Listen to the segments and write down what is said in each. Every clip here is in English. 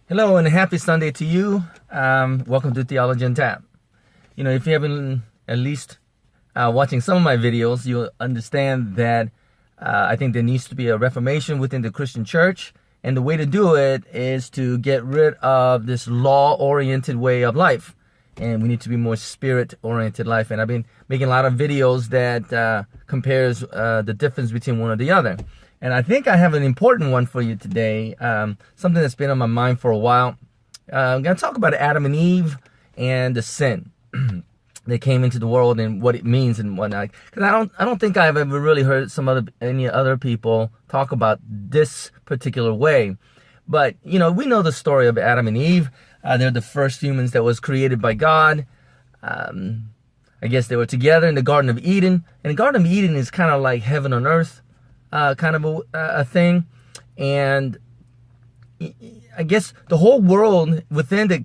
Hello and happy Sunday to you. Welcome to Theology and Tap. If you have been at least watching some of my videos, you'll understand that I think there needs to be a reformation within the Christian church. And the way to do it is to get rid of this law-oriented way of life. And we need to be more spirit-oriented life. And I've been making a lot of videos that compares the difference between one or the other. And I think I have an important one for you today, something that's been on my mind for a while. I'm going to talk about Adam and Eve and the sin that came into the world and what it means and whatnot. Because I don't think I've ever really heard any other people talk about this particular way. But, we know the story of Adam and Eve. They're the first humans that was created by God. I guess they were together in the Garden of Eden. And the Garden of Eden is kind of like heaven on earth. Kind of a thing, and I guess the whole world within the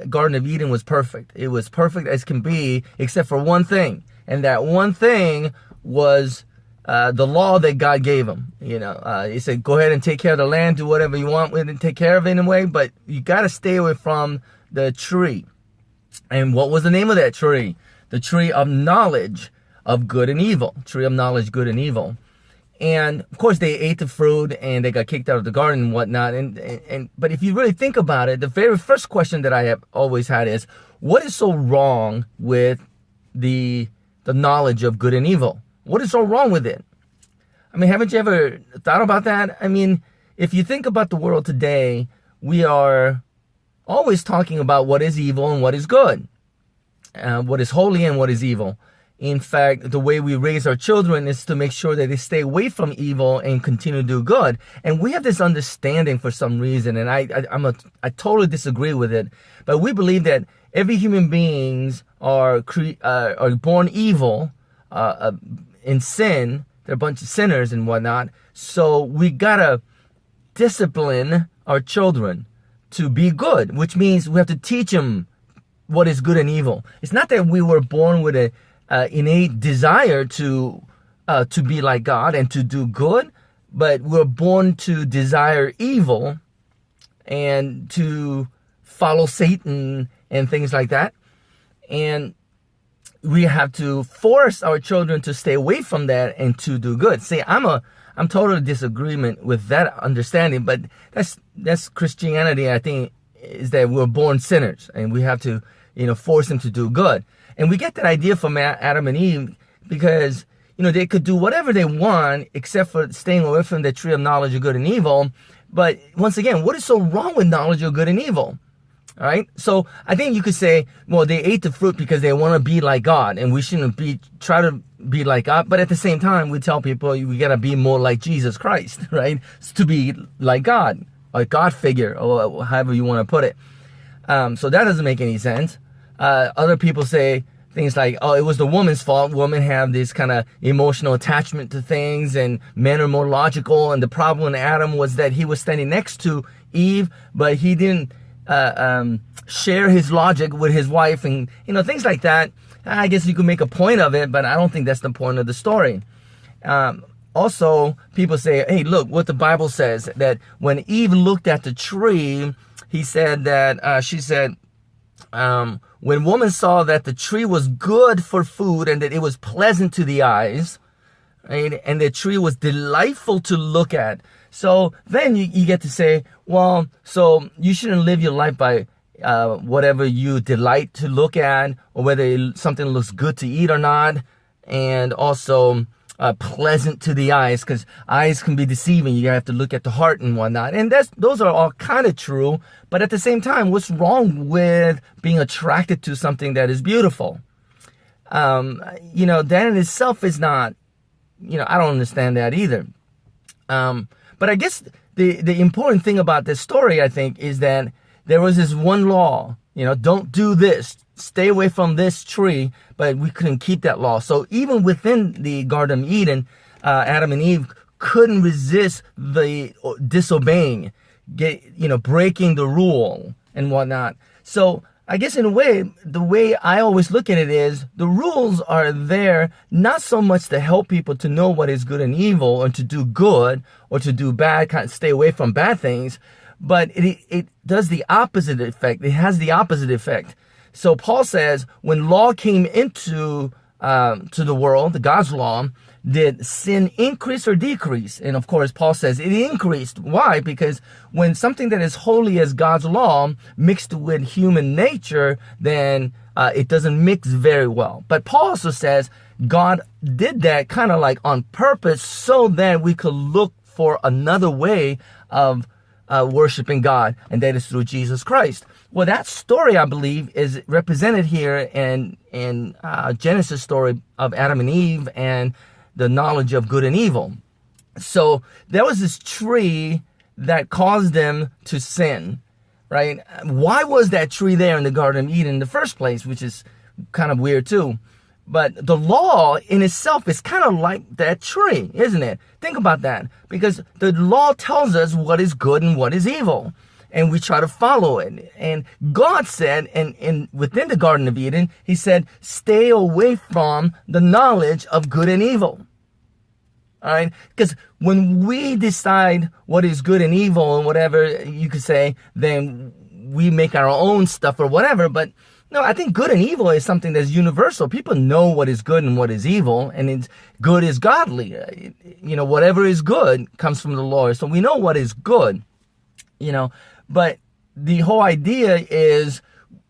Garden of Eden was perfect. It was perfect as can be, except for one thing, and that one thing was the law that God gave them. He said, "Go ahead and take care of the land, do whatever you want with it, take care of it anyway, but you got to stay away from the tree." And what was the name of that tree? The tree of knowledge of good and evil. Tree of knowledge, good and evil. And of course, they ate the fruit and they got kicked out of the garden and whatnot. But if you really think about it, the very first question that I have always had is, what is so wrong with the knowledge of good and evil? What is so wrong with it? I mean, haven't you ever thought about that? I mean, if you think about the world today, we are always talking about what is evil and what is good, what is holy and what is evil. In fact, the way we raise our children is to make sure that they stay away from evil and continue to do good. And we have this understanding for some reason, and I totally disagree with it. But we believe that every human beings are born evil, in sin. They're a bunch of sinners and whatnot. So we gotta discipline our children to be good, which means we have to teach them what is good and evil. It's not that we were born with a innate desire to be like God and to do good, but we're born to desire evil and to follow Satan and things like that. And we have to force our children to stay away from that and to do good. See, I'm totally disagreement with that understanding, but that's Christianity. I think is that we're born sinners and we have to force them to do good. And we get that idea from Adam and Eve because, they could do whatever they want except for staying away from the tree of knowledge of good and evil. But once again, what is so wrong with knowledge of good and evil? All right. So I think you could say, well, they ate the fruit because they want to be like God and we shouldn't try to be like God. But at the same time, we tell people we got to be more like Jesus Christ, right? To be like God, a God figure or however you want to put it. So that doesn't make any sense. Other people say things like, oh, it was the woman's fault. Women have this kind of emotional attachment to things and men are more logical. And the problem with Adam was that he was standing next to Eve, but he didn't share his logic with his wife and, things like that. I guess you could make a point of it, but I don't think that's the point of the story. Also, people say, hey, look what the Bible says, that when Eve looked at the tree, he said that, she said, when woman saw that the tree was good for food and that it was pleasant to the eyes, right, and the tree was delightful to look at. So then you get to say, well, so you shouldn't live your life by whatever you delight to look at or whether something looks good to eat or not. And also pleasant to the eyes, because eyes can be deceiving. You have to look at the heart and whatnot. And those are all kind of true. But at the same time, what's wrong with being attracted to something that is beautiful? That in itself is not, I don't understand that either. But I guess the important thing about this story, I think, is that there was this one law, don't do this, stay away from this tree, but we couldn't keep that law. So even within the Garden of Eden, Adam and Eve couldn't resist the disobeying, breaking the rule and whatnot. So I guess in a way, the way I always look at it is the rules are there not so much to help people to know what is good and evil or to do good or to do bad, kind of stay away from bad things, but it does the opposite effect. It has the opposite effect. So Paul says when law came into to the world, God's law, did sin increase or decrease? And of course, Paul says it increased. Why? Because when something that is holy as God's law mixed with human nature, then it doesn't mix very well. But Paul also says God did that kind of like on purpose so that we could look for another way of worshiping God, and that is through Jesus Christ. Well, that story, I believe, is represented here in Genesis story of Adam and Eve and the knowledge of good and evil. So there was this tree that caused them to sin, right? Why was that tree there in the Garden of Eden in the first place, which is kind of weird too. But the law in itself is kind of like that tree, isn't it? Think about that, because the law tells us what is good and what is evil, and we try to follow it. And God said, and within the Garden of Eden, he said, stay away from the knowledge of good and evil. All right? Because when we decide what is good and evil and whatever you could say, then we make our own stuff or whatever. But no, I think good and evil is something that's universal. People know what is good and what is evil, and it's good is godly. Whatever is good comes from the Lord. So we know what is good, but the whole idea is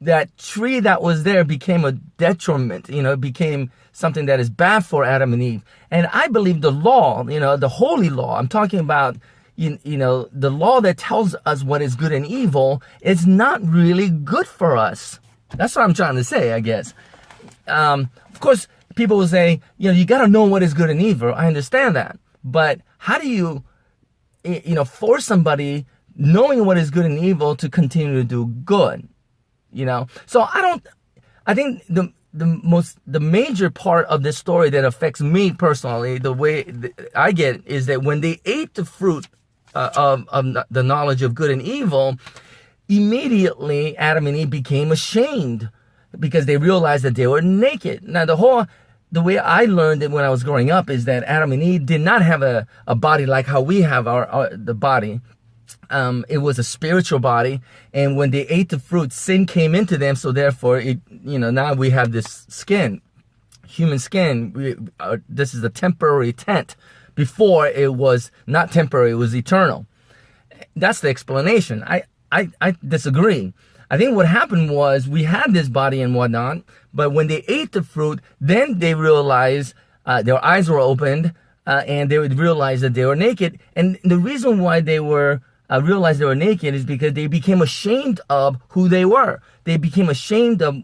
that tree that was there became a detriment. It became something that is bad for Adam and Eve. And I believe the law, the holy law, I'm talking about, the law that tells us what is good and evil is not really good for us. That's what I'm trying to say, I guess. Of course, people will say, you got to know what is good and evil. I understand that. But how do you, force somebody knowing what is good and evil to continue to do good? So I think the major part of this story that affects me personally, the way I get it, is that when they ate the fruit of the knowledge of good and evil, immediately Adam and Eve became ashamed because they realized that they were naked. Now, the way I learned it when I was growing up is that Adam and Eve did not have a body like how we have the body. It was a spiritual body, and when they ate the fruit, sin came into them. So therefore, now we have this skin, human skin. This is a temporary tent. Before, it was not temporary; it was eternal. That's the explanation. I disagree. I think what happened was we had this body and whatnot, but when they ate the fruit, then they realized their eyes were opened, and they would realize that they were naked. And the reason why they were realized they were naked is because they became ashamed of who they were. They became ashamed of,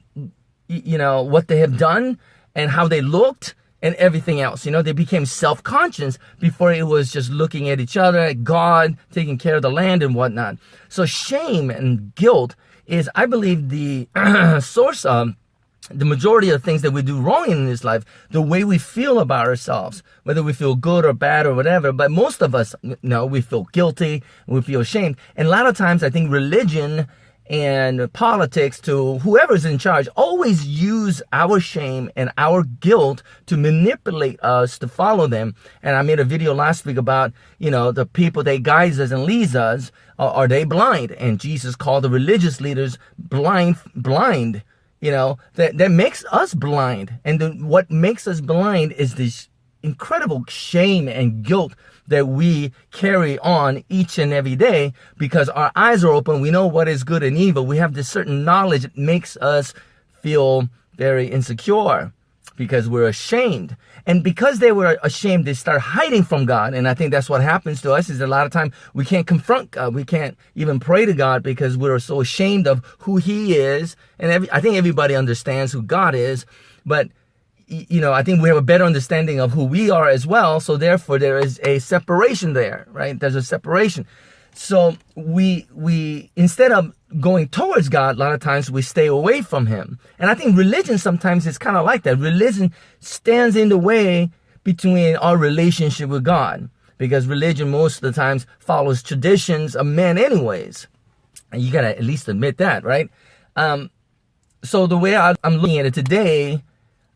what they have done and how they looked and everything else. They became self-conscious before it was just looking at each other, at God, taking care of the land and whatnot. So shame and guilt is, I believe, the source of the majority of things that we do wrong in this life, the way we feel about ourselves, whether we feel good or bad or whatever. But most of us, we feel guilty, we feel ashamed. And a lot of times I think religion and politics, to whoever's in charge, always use our shame and our guilt to manipulate us to follow them. And I made a video last week about, the people that guides us and leads us, are they blind? And Jesus called the religious leaders blind. That makes us blind. And what makes us blind is this incredible shame and guilt that we carry on each and every day, because our eyes are open. We know what is good and evil. We have this certain knowledge that makes us feel very insecure because we're ashamed. And because they were ashamed, they start hiding from God. And I think that's what happens to us, is a lot of time we can't confront God. We can't even pray to God because we're so ashamed of who he is. And I think everybody understands who God is, but I think we have a better understanding of who we are as well. So therefore there is a separation there, right? There's a separation. So we instead of going towards God, a lot of times we stay away from him. And I think religion sometimes is kind of like that. Religion stands in the way between our relationship with God, because religion most of the times follows traditions of men anyways. And you got to at least admit that, right? So the way I'm looking at it today,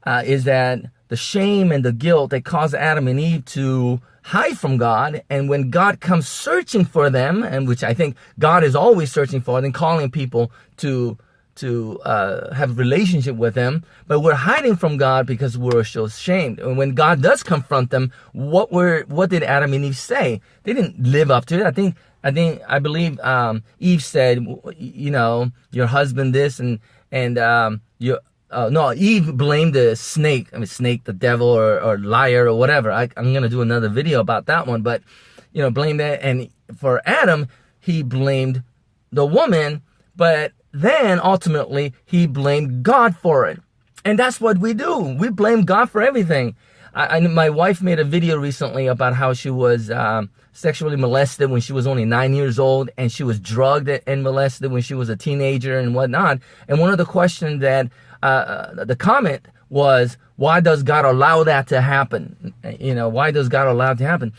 is that the shame and the guilt that caused Adam and Eve to hide from God, and when God comes searching for them, and which I think God is always searching for and calling people to have a relationship with Him, but we're hiding from God because we're so ashamed. And when God does confront them, what did Adam and Eve say? They didn't live up to it. I believe Eve said, your husband this and Eve blamed the snake. Snake, the devil, or liar, or whatever. I'm gonna do another video about that one, but blame that. And for Adam, he blamed the woman, but then ultimately he blamed God for it. And that's what we do. We blame God for everything. My wife made a video recently about how she was sexually molested when she was only 9 years old, and she was drugged and molested when she was a teenager and whatnot. And one of the questions that the comment was, why does God allow that to happen? Why does God allow it to happen?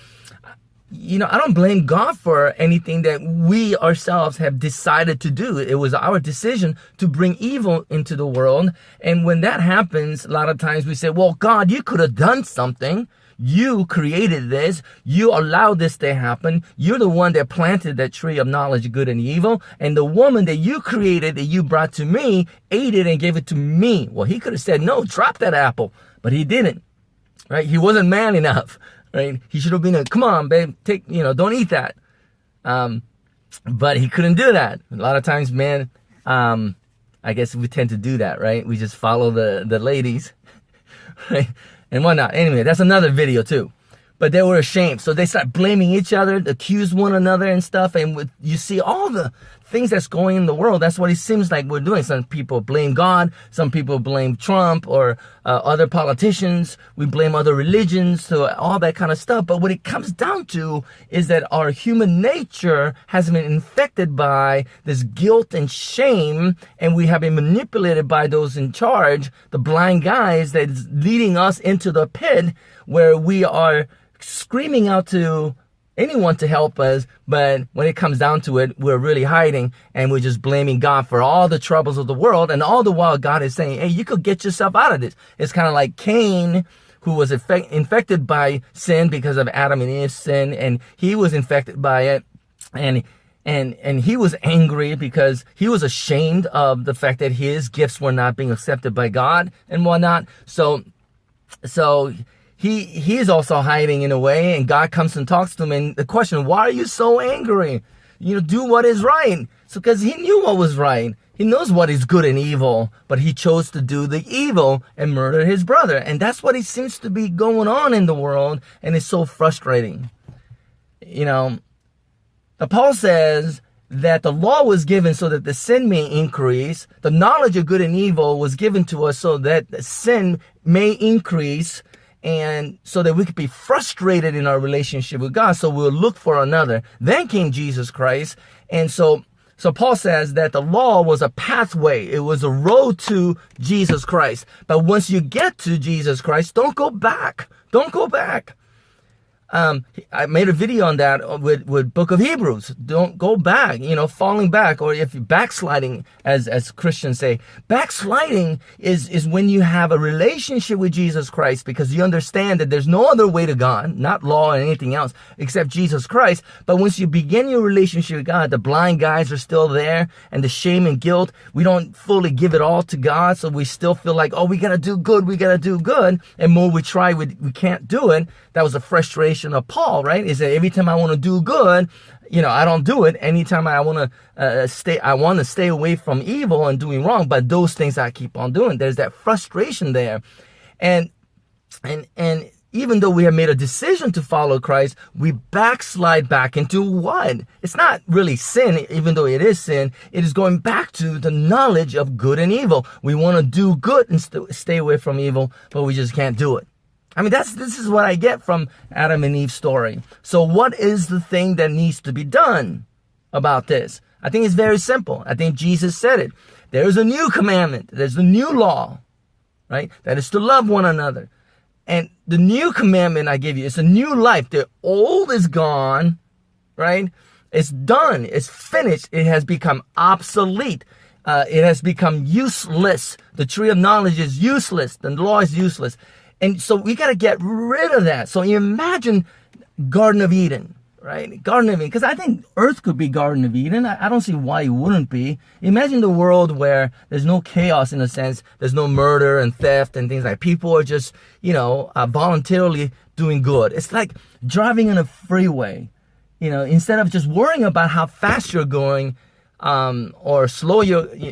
I don't blame God for anything that we ourselves have decided to do. It was our decision to bring evil into the world. And when that happens, a lot of times we say, well, God, you could have done something. You created this. You allowed this to happen. You're the one that planted that tree of knowledge of good and evil. And the woman that you created, that you brought to me, ate it and gave it to me. Well, he could have said, no, drop that apple. But he didn't, right? He wasn't man enough. Right? He should have been come on, babe, don't eat that. But he couldn't do that. A lot of times, men, I guess we tend to do that, right? We just follow the ladies, right? And whatnot. Anyway, that's another video too. But they were ashamed. So they start blaming each other, accuse one another and stuff. And you see all the things that's going in the world. That's what it seems like we're doing. Some people blame God. Some people blame Trump or other politicians. We blame other religions, so all that kind of stuff. But what it comes down to is that our human nature has been infected by this guilt and shame, and we have been manipulated by those in charge, the blind guys that's leading us into the pit where we are screaming out to anyone to help us, but when it comes down to it, we're really hiding, and we're just blaming God for all the troubles of the world. And all the while, God is saying, hey, you could get yourself out of this. It's kind of like Cain, who was infected by sin because of Adam and Eve's sin, and he was infected by it, and he was angry because he was ashamed of the fact that his gifts were not being accepted by God and whatnot. So he is also hiding in a way, and God comes and talks to him. And the question, why are you so angry? Do what is right. So because he knew what was right. He knows what is good and evil, but he chose to do the evil and murder his brother. And that's what it seems to be going on in the world, and it's so frustrating. Paul says that the law was given so that the sin may increase. The knowledge of good and evil was given to us so that the sin may increase, and so that we could be frustrated in our relationship with God, so we'll look for another. Then came Jesus Christ. And so Paul says that the law was a pathway. It was a road to Jesus Christ. But once you get to Jesus Christ, don't go back. Don't go back. I made a video on that with Book of Hebrews. Don't go back, falling back, or if you're backsliding, as Christians say. Backsliding is when you have a relationship with Jesus Christ, because you understand that there's no other way to God, not law or anything else, except Jesus Christ. But once you begin your relationship with God, the blind guys are still there, and the shame and guilt, we don't fully give it all to God, so we still feel like, oh, we gotta do good, and more we try, we can't do it. That was a frustration of Paul, right? Is that every time I want to do good, I don't do it. Anytime I want to stay away from evil and doing wrong, but those things I keep on doing. There's that frustration there. And even though we have made a decision to follow Christ, we backslide back into what? It's not really sin, even though it is sin. It is going back to the knowledge of good and evil. We want to do good and stay away from evil, but we just can't do it. This is what I get from Adam and Eve's story. So what is the thing that needs to be done about this? I think it's very simple. I think Jesus said it. There is a new commandment. There's a new law, right? That is to love one another. And the new commandment I give you, it's a new life. The old is gone, right? It's done. It's finished. It has become obsolete. it has become useless. The tree of knowledge is useless. The law is useless. And so we got to get rid of that. So you imagine Garden of Eden, right? Garden of Eden. Because I think earth could be Garden of Eden. I don't see why it wouldn't be. Imagine the world where there's no chaos in a sense. There's no murder and theft and things like people are just, voluntarily doing good. It's like driving on a freeway, instead of just worrying about how fast you're going, or slow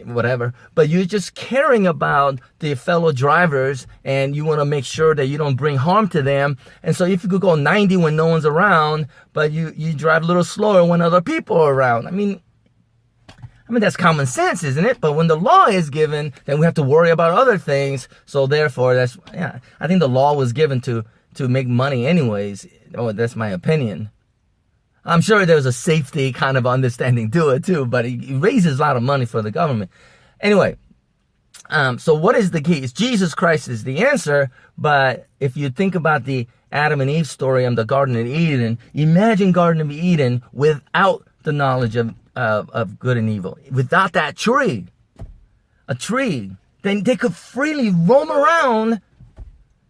whatever, but you're just caring about the fellow drivers and you want to make sure that you don't bring harm to them. And so if you could go 90 when no one's around, but you drive a little slower when other people are around. I mean, that's common sense, isn't it? But when the law is given, then we have to worry about other things. So therefore, I think the law was given to make money anyways. Oh, that's my opinion. I'm sure there's a safety kind of understanding to it too, but it raises a lot of money for the government. Anyway, so what is the key? It's Jesus Christ is the answer, but if you think about the Adam and Eve story of the Garden of Eden, imagine Garden of Eden without the knowledge of good and evil. Without that tree, then they could freely roam around,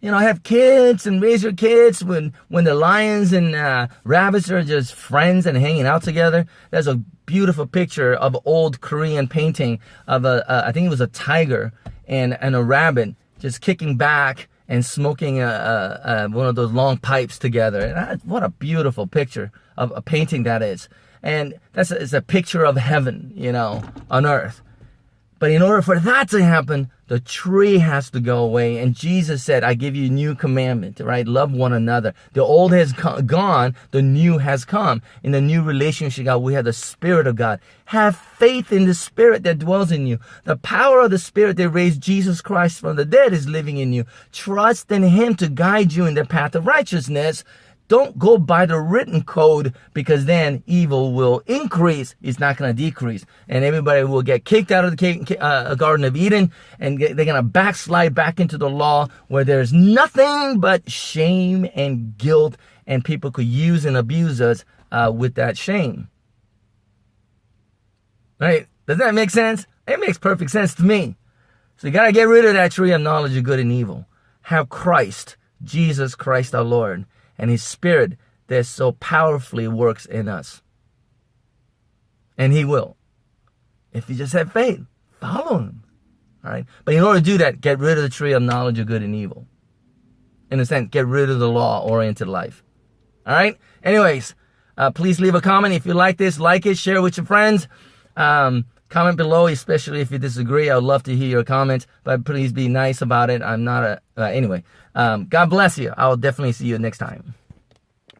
have kids and raise your kids when the lions and rabbits are just friends and hanging out together. There's a beautiful picture of old Korean painting of I think it was a tiger and a rabbit just kicking back and smoking one of those long pipes together. And what a beautiful picture of a painting that is. And it's a picture of heaven, on earth. But in order for that to happen, the tree has to go away. And Jesus said, I give you a new commandment, right? Love one another. The old has gone, the new has come. In the new relationship, God, we have the Spirit of God. Have faith in the Spirit that dwells in you. The power of the Spirit that raised Jesus Christ from the dead is living in you. Trust in Him to guide you in the path of righteousness. Don't go by the written code, because then evil will increase. It's not going to decrease. And everybody will get kicked out of the Garden of Eden, and they're going to backslide back into the law where there's nothing but shame and guilt, and people could use and abuse us with that shame. Right? Does that make sense? It makes perfect sense to me. So you got to get rid of that tree of knowledge of good and evil. Have Christ, Jesus Christ our Lord, and His Spirit that so powerfully works in us. And He will. If you just have faith, follow Him. All right? But in order to do that, get rid of the tree of knowledge of good and evil. In a sense, get rid of the law-oriented life. All right? Anyways, please leave a comment. If you like this, like it, share it with your friends. Comment below, especially if you disagree. I would love to hear your comments, but please be nice about it. I'm not anyway. God bless you. I'll definitely see you next time.